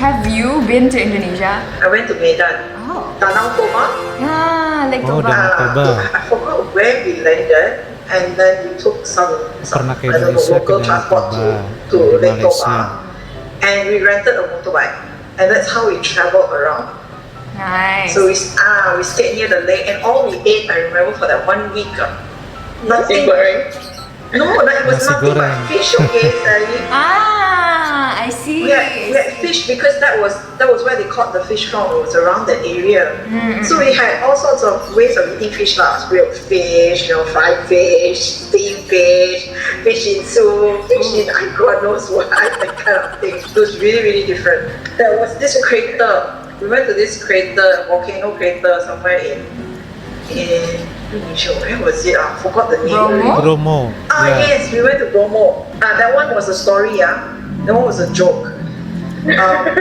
Have you been to Indonesia? I went to Medan. Oh. Danau Toba. Yeah, Lake Oh, Toba. Danau Toba. I forgot where we landed, and then we took some Pernah ke I don't know, Indonesia, ke local Danau transport Toba, to dari Lake Malaysia. Toba, and we rented a motorbike, and that's how we traveled around. Nice. So we stayed near the lake, and all we ate, I remember, for that 1 week, nothing. No, it was Nasi nothing but goreng. fish, okay, Sally. I see. We had fish because that was where they caught the fish from. It was around that area. So we had all sorts of ways of eating fish lah. Grilled fish, fried fish, steamed fish, fish in soup, fish in God knows what, that kind of thing. It was really, really different. There was this crater. We went to this crater, volcano crater somewhere in Indonesia. Where was it? I forgot the name. Bromo. Yes, we went to Bromo. That one was a story. That one was a joke. That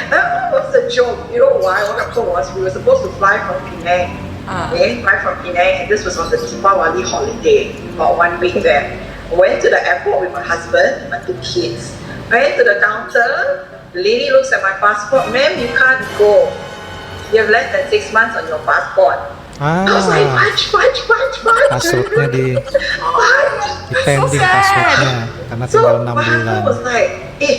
one was a joke. You know why? What happened was we were supposed to fly from Penang. Fly from Penang, and this was on the Deepawali holiday, about 1 week there. Went to the airport with my husband, my 2 kids. Went to the counter. The lady looks at my passport. Ma'am, you can't go. You have less than 6 months on your passport. I was like, fudge. Passwordnya dipending passwordnya karena tinggal 6 my bulan. husband was like,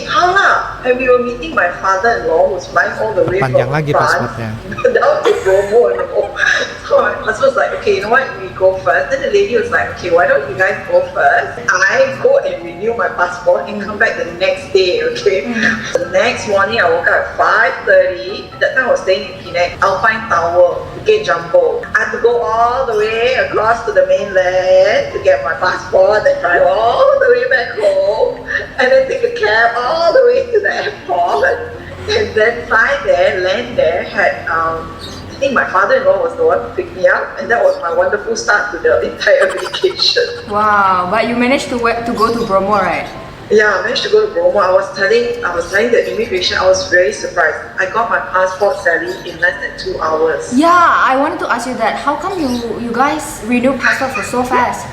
how lah? And we were meeting my father-in-law who's flying all the way Panjang from lagi France passwordnya. down to Bromo. So my husband was like, okay, you know what? We go first. Then the lady was like, okay, why don't you guys go first? I go and renew my passport and come back the next day, okay? The next morning, I woke up at 5:30. That time I was staying in Penang, Alpine Tower, Bukit Jumbo. I had to go all the way across to the mainland to get my passport and drive all the way back home, and then take a cab all the way to the airport, and then fly there, land there. I think my father-in-law was the one who picked me up, and that was my wonderful start to the entire vacation. Wow, but you managed to go to Bromo, right? Yeah, I managed to go to Bromo. I was telling the immigration, I was very surprised. I got my passport, Sally, in less than 2 hours. Yeah, I wanted to ask you that. How come you guys renew passport for so fast?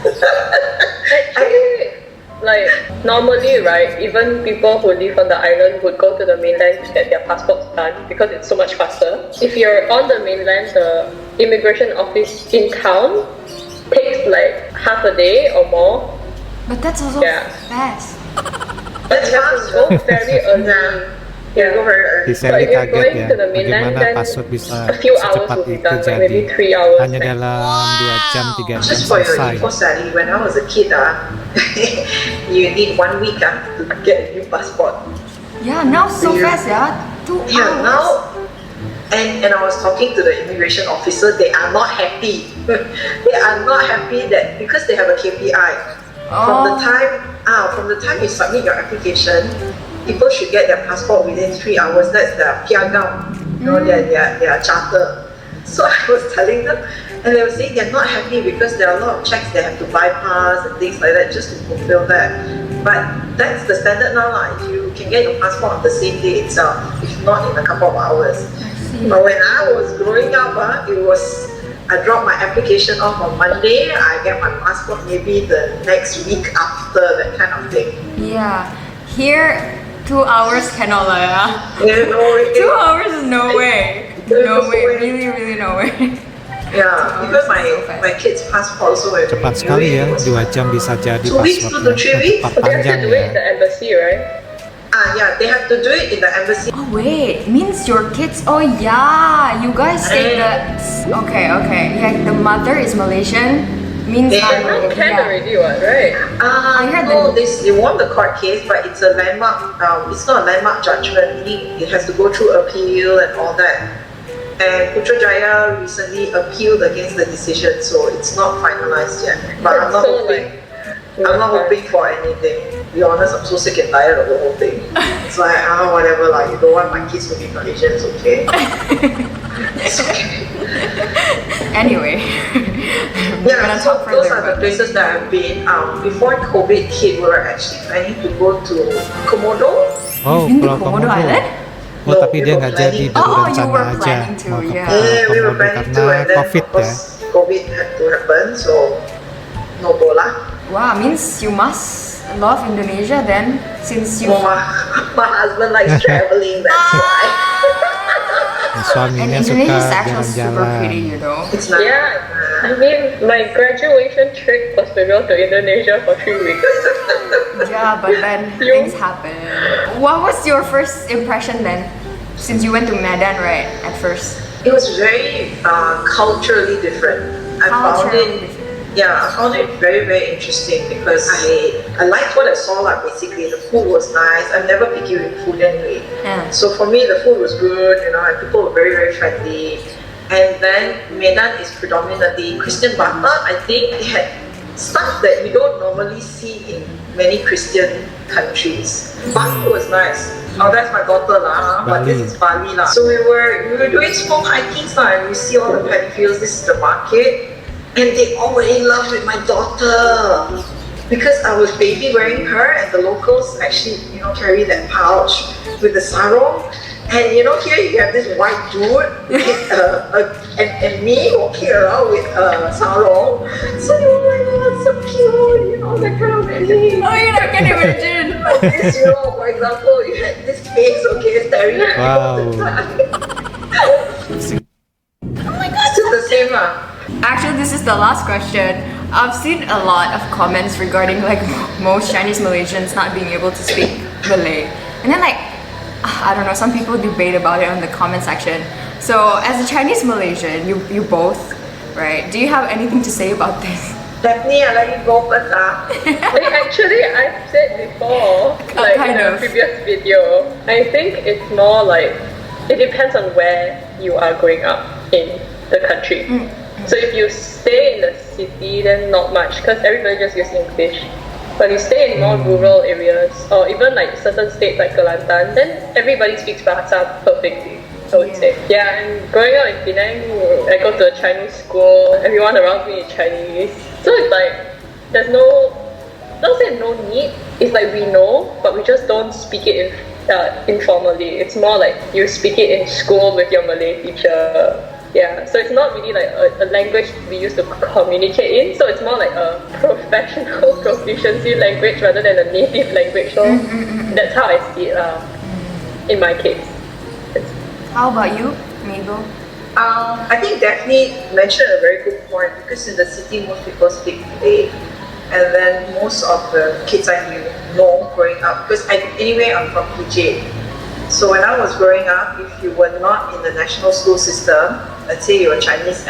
Actually, like normally, right, even people who live on the island would go to the mainland to get their passports done because it's so much faster. If you're on the mainland, the immigration office in town takes like half a day or more. But that's also fast. But you have to go very early. Yeah, go very early. Di Sally But if you're kaget going ya, to the mainland, bagaimana then password bisa a few hours secepat will be itu done, like jadi maybe 3 hours. hanya dalam 2 jam, 3 jam Just for your selesai. info, Sally, when I was a kid, you need 1 week to get a new passport. Yeah, now so fast, 2 hours. Yeah, now, and I was talking to the immigration officer, they are not happy. They are not happy that because they have a KPI. From the time you submit your application, people should get their passport within 3 hours. That's their piagam, their charter. So I was telling them, and they were saying they're not happy because there are a lot of checks they have to bypass and things like that just to fulfill that. But that's the standard now lah. You can get your passport on the same day itself, if not in a couple of hours. But when I was growing up, I dropped my application off on Monday. I get my passport maybe the next week after, that kind of thing. Yeah, here 2 hours cannot lah. Yeah, no way. 2 hours is no way. No way, really no way. Yeah, because my kids' passport also were Cepat sekali ya, 2 jam bisa jadi 2 weeks, 2 to 3 weeks. Cepat They have panjang to do it in ya. the embassy, right? Yeah, they have to do it in the embassy. Oh wait, means your kids. Oh yeah, you guys take the. Okay. Yeah, the mother is Malaysian. Means Yeah, Now can already, what, right? I heard No, that- they won the court case, but it's a landmark. It's not a landmark judgment. Meaning it has to go through appeal and all that. And Putrajaya recently appealed against the decision, so it's not finalized yet. But I'm not So, hoping. I'm not hoping for anything. To be honest, I'm so sick and tired of the whole thing. It's like, whatever, like, you don't want my kids to be Malaysian, it's okay. It's okay. Anyway, we're gonna so talk those further are the about places that I've been. Before COVID hit, we were actually planning to go to Komodo. Oh, You've been to Pulau Komodo Komodo. Island? Oh, No, tapi we dia were nggak jadi, planning. baru Oh, you rencana were aja planning to, mau ke yeah. Pulau Yeah, we were Komodo planning to, karena and then COVID of ya. course COVID had to happen, so no go lah. Wow, means you must love Indonesia then? Since you Well, my husband likes traveling, that's why. and Suaminya suka Indonesia is actually super pretty, jalan-jalan. you know. It's not. Yeah, I mean, my graduation trip was to go to Indonesia for 3 weeks. Yeah, but then things happen. What was your first impression then? Since you went to Medan, right? At first. It was very culturally different. I found Culturally it. Yeah, I found it very, very interesting because I liked what I saw. Like basically, the food was nice. I'm never picky with food anyway. Yeah. So for me, the food was good. You know, and people were very, very friendly. And then Medan is predominantly Christian, but I think it had stuff that you don't normally see in many Christian countries. Bali was nice. Oh, that's my daughter lah, but this is Bali lah. So we were doing small hikings lah, and we see all the paddy fields. This is the market, and they all were in love with my daughter because I was baby wearing her, and the locals actually, you know, carry that pouch with the sarong. And you know, here you have this white dude and me walking around with sarong. So you were like, oh, that's so cute, you know, that kind of thing. Oh, you know, I can imagine. This, you know, for example, you had this face, okay, staring at you all the Wow. time. Oh my god, it's just the same lah. Actually, this is the last question. I've seen a lot of comments regarding like most Chinese Malaysians not being able to speak Malay, and then like I don't know, some people debate about it on the comment section. So as a Chinese Malaysian, you both, right? Do you have anything to say about this? Daphne, I let you go first ah. Wait, actually, I've said before, like kind in a of. previous video, I think it's more like it depends on where you are growing up in the country. So if you stay in the city, then not much, because everybody just uses English. But you stay in more rural areas, or even like certain states like Kelantan, then everybody speaks Bahasa perfectly, I would say. Yeah, and growing up in Penang, I go to a Chinese school, everyone around me is Chinese. So it's like, there's no, don't say no need, it's like we know, but we just don't speak it informally. It's more like you speak it in school with your Malay teacher. Yeah, so it's not really like a language we use to communicate in, so it's more like a professional proficiency language rather than a native language. So that's how I see it in my case. How about you, Mabel? I think Daphne mentioned a very good point because in the city most people speak Malay, and then most of the kids I know growing up, because anyway I'm from PJ. So when I was growing up, if you were not in the national school system, let's say you're a Chinese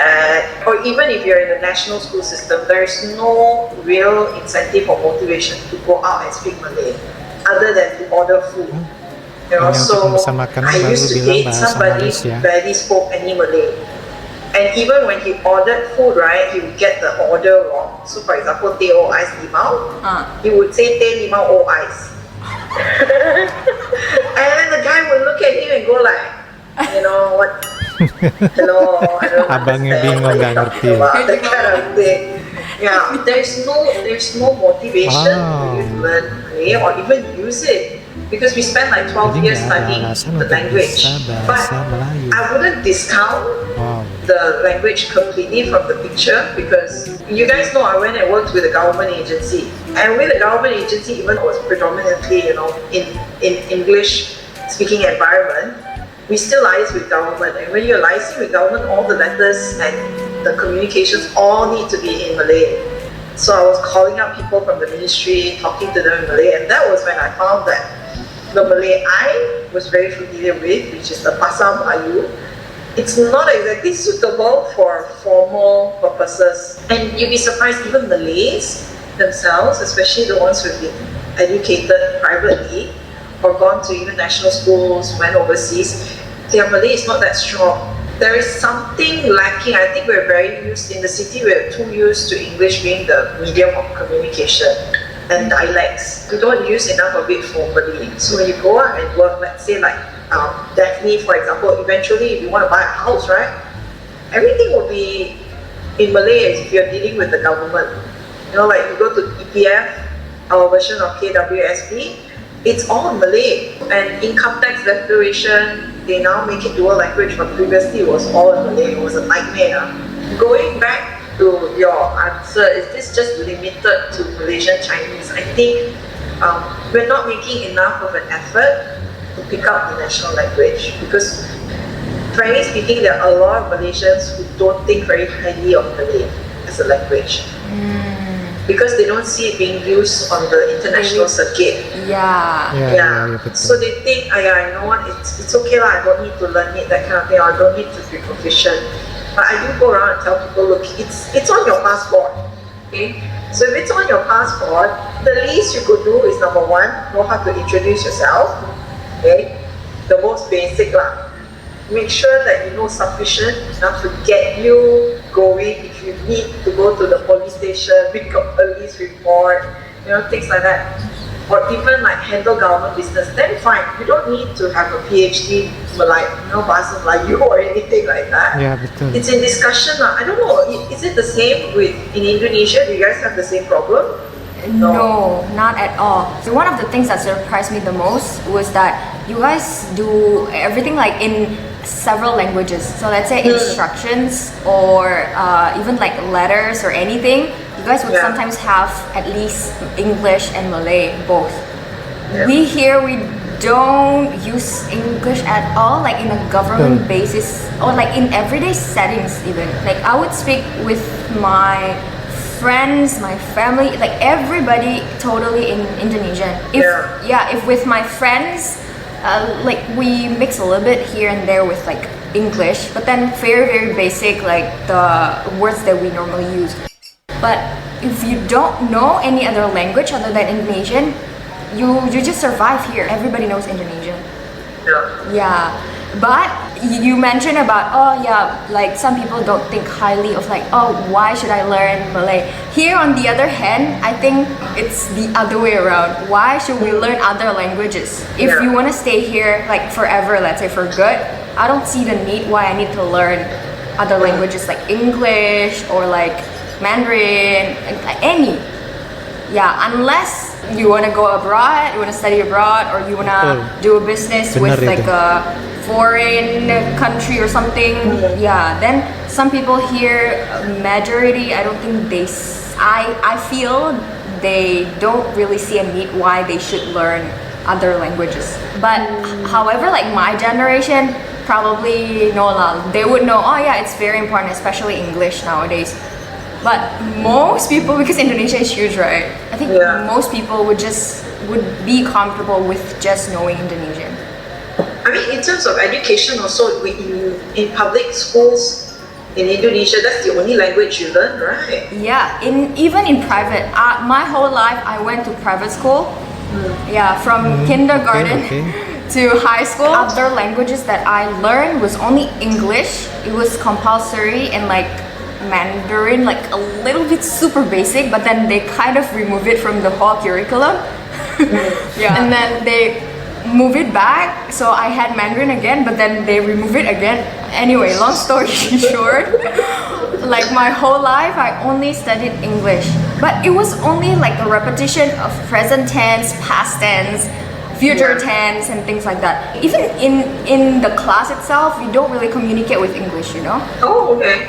or even if you're in the national school system, there is no real incentive or motivation to go out and speak Malay other than to order food. You know, Hanya so untuk memesan makanan I baru used to bilang date bahasa somebody Malaysia. who barely spoke any Malay. And even when he ordered food, right, he would get the order wrong. So for example, teh o ais limau, he would say teh limau o ais. And then the guy would look at him and go like, you know what? Hello, I don't Abangnya understand bingung, what nggak you're ngerti. talking about. That kind of thing. Yeah, there's no motivation Wow. for you to learn Malay or even use it because we spent like 12 Jadi years nggak ada studying alasan the untuk language. bisa But bahasa Melayu. I wouldn't discount Wow. the language completely from the picture because you guys know I went and worked with a government agency, and with the government agency even was predominantly, you know, in English speaking environment. We still liaise with government, and when you're liaising with government, all the letters and the communications all need to be in Malay. So I was calling up people from the ministry, talking to them in Malay, and that was when I found that the Malay I was very familiar with, which is the Bahasa Melayu. It's not exactly suitable for formal purposes. And you'd be surprised, even Malays themselves, especially the ones who've been educated privately or gone to even national schools, went overseas, their Malay is not that strong. There is something lacking. I think we're very used, in the city we're too used to English being the medium of communication and dialects. We don't use enough of it formally. So when you go out and work, let's say like Daphne, for example, eventually if you want to buy a house, right? Everything will be in Malay if you're dealing with the government. You know, like you go to EPF, our version of KWSP, it's all Malay. And income tax declaration, they now make it dual language, but previously it was all in Malay. It was a nightmare. Going back to your answer, is this just limited to Malaysian Chinese? I think we're not making enough of an effort to pick up the national language, because frankly speaking, there are a lot of Malaysians who don't think very highly of Malay as a language. Because they don't see it being used on the international circuit. Yeah. betul. So they think, you know what, it's okay lah, I don't need to learn it, that kind of thing, or I don't need to be proficient. But I do go around and tell people, look, it's on your passport. Okay? So if it's on your passport, the least you could do is, number one, know how to introduce yourself. Okay? The most basic lah. Make sure that you know sufficient enough to get you going if you need to go to the police station, make a police report, things like that. Or even like handle government business, then fine. You don't need to have a PhD Bahasa Melayu or anything like that. Ya, betul. It's in discussion lah. I don't know, is it the same in Indonesia? Do you guys have the same problem? No, not at all. So one of the things that surprised me the most was that you guys do everything like in several languages. So let's say instructions or even like letters or anything, you guys would sometimes have at least English and Malay both. We don't use English at all, like in a government basis or like in everyday settings even. Like I would speak with my friends, my family, like everybody totally in Indonesian. If with my friends, like we mix a little bit here and there with like English, but then very basic, like the words that we normally use. But if you don't know any other language other than Indonesian, you just survive here. Everybody knows Indonesian. Yeah. But you mentioned about, like some people don't think highly of like, why should I learn Malay? Here on the other hand, I think it's the other way around. Why should we learn other languages? If you want to stay here like forever, let's say for good, I don't see the need why I need to learn other languages like English or like Mandarin, any. Yeah, unless you want to go abroad, you want to study abroad, or you want to do a business with like a foreign country or something. Yeah, then some people here, majority, I don't think I feel they don't really see a need why they should learn other languages. But however, like my generation, probably no lah. They would know, it's very important, especially English nowadays. But most people, because Indonesia is huge, right? I think most people would be comfortable with just knowing Indonesian. I mean, in terms of education also, in public schools in Indonesia, that's the only language you learn, right? Yeah, even in private. My whole life, I went to private school. Yeah, from kindergarten to high school. Other languages that I learned was only English. It was compulsory, and like Mandarin, like a little bit super basic, but then they kind of remove it from the whole curriculum. And then they move it back, so I had Mandarin again, but then they remove it again. Anyway, long story short, like my whole life I only studied English, but it was only like a repetition of present tense, past tense, future tense, and things like that. Even in the class itself, we don't really communicate with English, Oh, okay.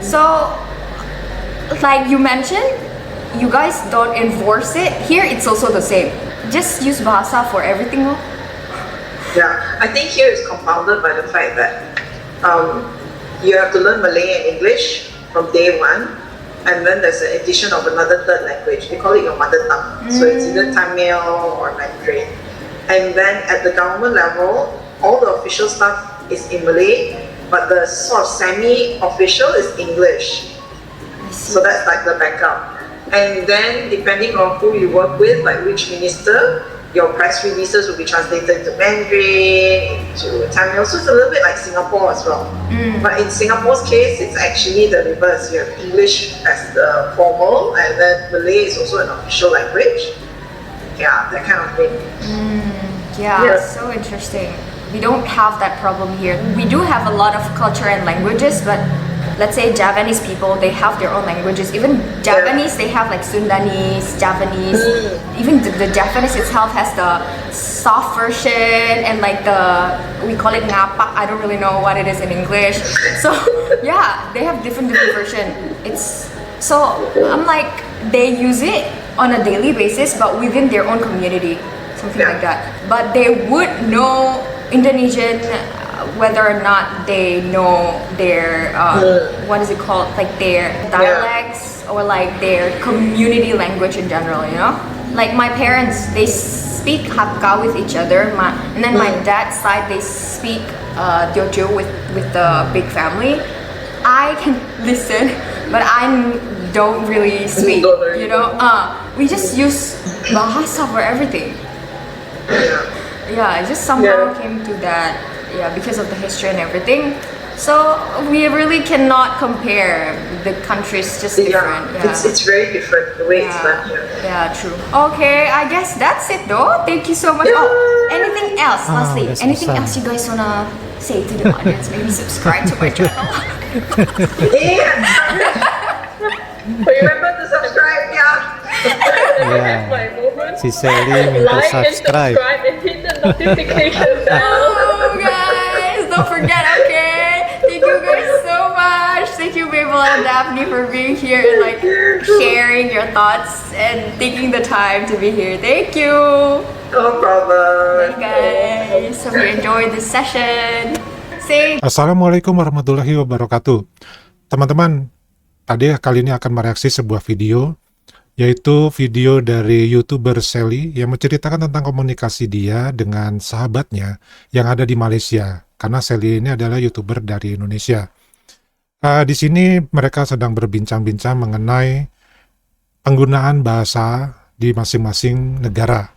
So like you mentioned, you guys don't enforce it. Here it's also the same. Just use bahasa for everything. Yeah, I think here it's compounded by the fact that you have to learn Malay and English from day one, and then there's an addition of another third language. They call it your mother tongue. So it's either Tamil or Mandarin. And then at the government level, all the official stuff is in Malay, but the sort of semi-official is English. So that's like the backup. And then depending on who you work with, like which minister, your press releases will be translated into Mandarin, into Tamil. So it's a little bit like Singapore as well. But in Singapore's case, it's actually the reverse. You have English as the formal, and then Malay is also an official language. Yeah, that kind of thing. Yeah, so interesting. We don't have that problem here. We do have a lot of culture and languages, but let's say Javanese people, they have their own languages. Even Javanese, they have like Sundanese, Javanese. Even the Japanese itself has the soft version and like we call it ngapak. I don't really know what it is in English. So yeah, they have different version. So I'm like, they use it on a daily basis, but within their own community, something like that. But they would know Indonesian, whether or not they know their what is it called, like their dialects or like their community language in general, you know. Like my parents, they speak Hakka with each other, and then my dad's side, they speak jauh-jauh with the big family. I can listen, but I don't really speak, you know. We just use bahasa for everything. Yeah, it just somehow came to that, because of the history and everything. So we really cannot compare the countries, just different. It's very different the way it's done here. Yeah, true. Okay, I guess that's it though. Thank you so much. Oh, anything else? Lastly, that's anything awesome. else you guys wanna say to the audience? Maybe subscribe to my channel. Remember to subscribe, Yeah. My moment. Si Sally minta Like and subscribe. subscribe and hit the notification bell. Oh, guys, don't forget, okay? Thank you guys so much. Thank you, Mabel and Daphne, for being here and like sharing your thoughts and taking the time to be here. Thank you. No problem. Bye, guys. Hope you enjoyed this session. Say Assalamualaikum warahmatullahi wabarakatuh. Teman-teman, Pakde kali ini akan mereaksi sebuah video, yaitu video dari YouTuber Sally yang menceritakan tentang komunikasi dia dengan sahabatnya yang ada di Malaysia. Karena Sally ini adalah YouTuber dari Indonesia. Di sini mereka sedang berbincang-bincang mengenai penggunaan bahasa di masing-masing negara.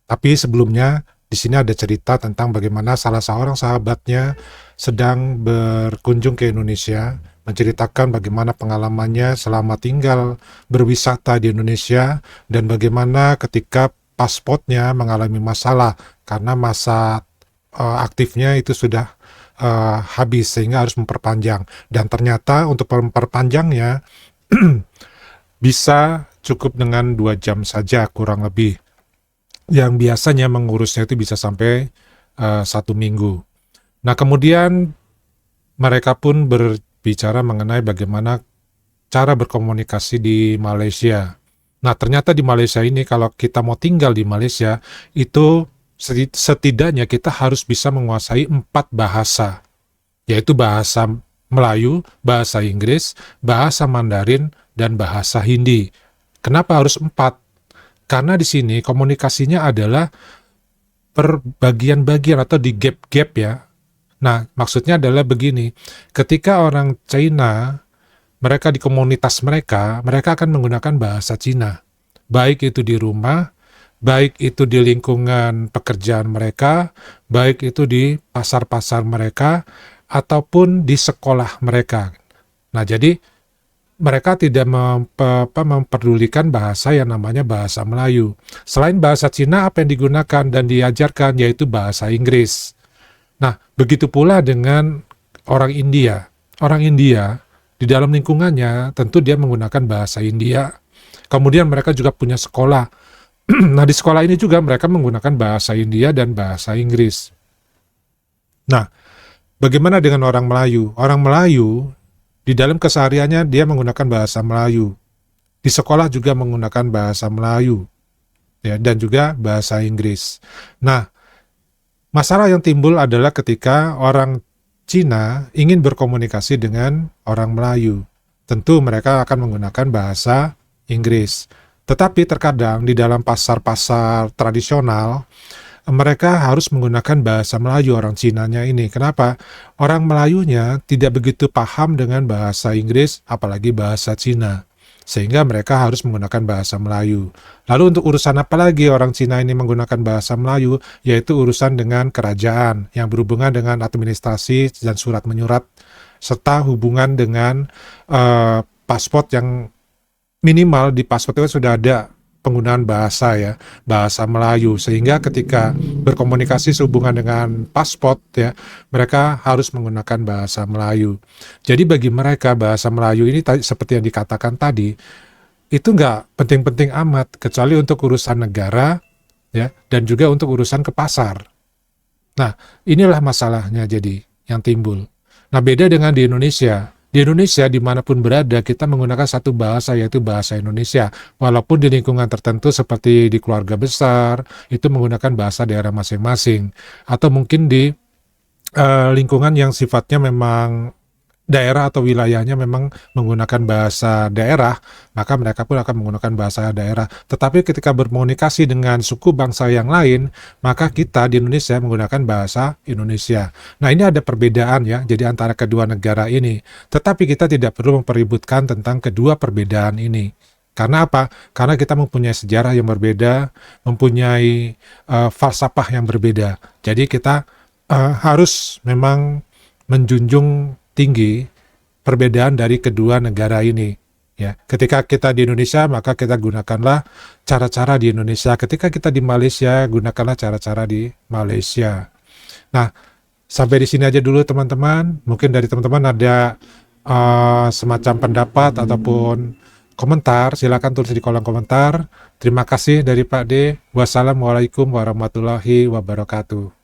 Tapi sebelumnya di sini ada cerita tentang bagaimana salah seorang sahabatnya sedang berkunjung ke Indonesia, menceritakan bagaimana pengalamannya selama tinggal berwisata di Indonesia dan bagaimana ketika paspornya mengalami masalah karena masa aktifnya itu sudah habis sehingga harus memperpanjang, dan ternyata untuk memperpanjangnya bisa cukup dengan 2 jam saja kurang lebih, yang biasanya mengurusnya itu bisa sampai 1 minggu. Nah, kemudian mereka pun berbicara mengenai bagaimana cara berkomunikasi di Malaysia. Nah, ternyata di Malaysia ini kalau kita mau tinggal di Malaysia itu setidaknya kita harus bisa menguasai 4 bahasa, yaitu bahasa Melayu, bahasa Inggris, bahasa Mandarin, dan bahasa Hindi. Kenapa harus 4? Karena di sini komunikasinya adalah per bagian-bagian atau di gap-gap ya. Nah, maksudnya adalah begini, ketika orang China, mereka di komunitas mereka akan menggunakan bahasa Cina. Baik itu di rumah, baik itu di lingkungan pekerjaan mereka, baik itu di pasar-pasar mereka, ataupun di sekolah mereka. Nah, jadi mereka tidak memperdulikan bahasa yang namanya bahasa Melayu. Selain bahasa Cina, apa yang digunakan dan diajarkan yaitu bahasa Inggris. Nah, begitu pula dengan orang India. Orang India, di dalam lingkungannya, tentu dia menggunakan bahasa India. Kemudian mereka juga punya sekolah. Nah, di sekolah ini juga mereka menggunakan bahasa India dan bahasa Inggris. Nah, bagaimana dengan orang Melayu? Orang Melayu, di dalam kesehariannya dia menggunakan bahasa Melayu. Di sekolah juga menggunakan bahasa Melayu, ya, dan juga bahasa Inggris. Nah, masalah yang timbul adalah ketika orang Cina ingin berkomunikasi dengan orang Melayu. Tentu mereka akan menggunakan bahasa Inggris. Tetapi terkadang di dalam pasar-pasar tradisional, mereka harus menggunakan bahasa Melayu orang Cinanya ini. Kenapa? Orang Melayunya tidak begitu paham dengan bahasa Inggris, apalagi bahasa Cina. Sehingga mereka harus menggunakan bahasa Melayu. Lalu untuk urusan apa lagi orang Cina ini menggunakan bahasa Melayu? Yaitu urusan dengan kerajaan, yang berhubungan dengan administrasi dan surat menyurat, serta hubungan dengan paspor yang minimal di paspor itu sudah ada penggunaan bahasa ya, bahasa Melayu, sehingga ketika berkomunikasi sehubungan dengan paspor ya, mereka harus menggunakan bahasa Melayu. Jadi bagi mereka bahasa Melayu ini seperti yang dikatakan tadi, itu nggak penting-penting amat, kecuali untuk urusan negara ya, dan juga untuk urusan ke pasar. Nah, inilah masalahnya jadi yang timbul. Nah, beda dengan di Indonesia. di Indonesia dimanapun berada kita menggunakan satu bahasa yaitu bahasa Indonesia. Walaupun di lingkungan tertentu seperti di keluarga besar itu menggunakan bahasa daerah masing-masing. Atau mungkin di lingkungan yang sifatnya memang daerah atau wilayahnya memang menggunakan bahasa daerah, maka mereka pun akan menggunakan bahasa daerah. Tetapi ketika berkomunikasi dengan suku bangsa yang lain, maka kita di Indonesia menggunakan bahasa Indonesia. Nah, ini ada perbedaan ya, jadi antara kedua negara ini. Tetapi kita tidak perlu mempeributkan tentang kedua perbedaan ini. Karena apa? Karena kita mempunyai sejarah yang berbeda, mempunyai falsafah yang berbeda. Jadi kita harus memang menjunjung tinggi perbedaan dari kedua negara ini. Ya, ketika kita di Indonesia, maka kita gunakanlah cara-cara di Indonesia. Ketika kita di Malaysia, gunakanlah cara-cara di Malaysia. Nah, sampai di sini aja dulu teman-teman. Mungkin dari teman-teman ada semacam pendapat ataupun komentar, silakan tulis di kolom komentar. Terima kasih dari Pakde. Wassalamualaikum warahmatullahi wabarakatuh.